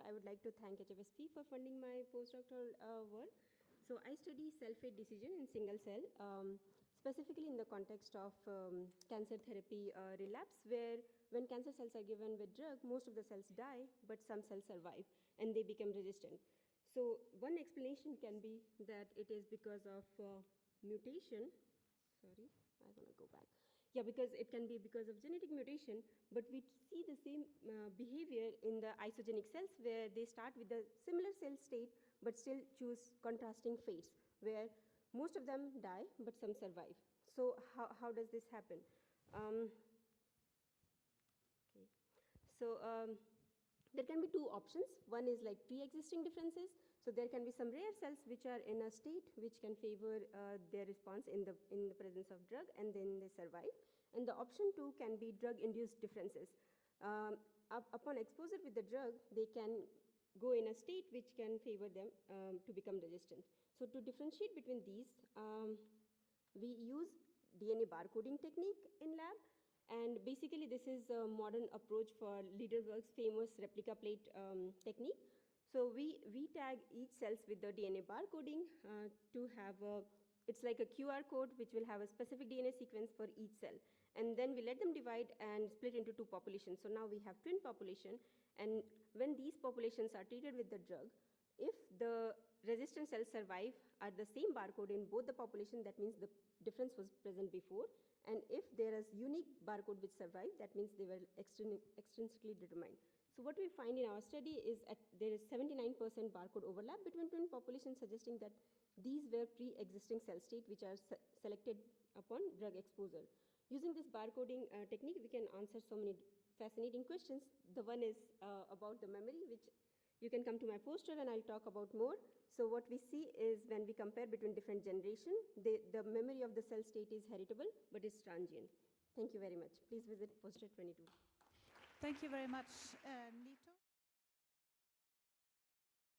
I would like to thank HFSP for funding my postdoctoral work. So I study cell-fate decision in single cell, specifically in the context of cancer therapy relapse, where when cancer cells are given with drug, most of the cells die, but some cells survive, and they become resistant. So one explanation can be that it is because of mutation. Sorry, I want to go back. Yeah, because it can be because of genetic mutation, but we see the same behavior in the isogenic cells, where they start with a similar cell state, but still choose contrasting fates, where most of them die, but some survive. So how does this happen? Okay. So there can be two options. One is like pre-existing differences. So there can be some rare cells which are in a state which can favor their response in the presence of drug, and then they survive. And the option two can be drug-induced differences. Upon exposure with the drug, they can go in a state which can favor them to become resistant. So to differentiate between these, we use DNA barcoding technique in lab. And basically, this is a modern approach for Lederberg's famous replica plate technique. So we tag each cells with the DNA barcoding to have it's like a QR code which will have a specific DNA sequence for each cell. And then we let them divide and split into two populations. So now we have twin population. And when these populations are treated with the drug, if the resistant cells survive at the same barcode in both the population, that means the difference was present before. And if there is unique barcode which survived, that means they were extrinsically determined. So what we find in our study is there is 79% barcode overlap between twin populations, suggesting that these were pre-existing cell state which are selected upon drug exposure. Using this barcoding technique, we can answer so many fascinating questions. The one is about the memory, which you can come to my poster and I'll talk about more. So what we see is when we compare between different generations, the memory of the cell state is heritable, but it's transient. Thank you very much. Please visit poster 22. Thank you very much, Nitu.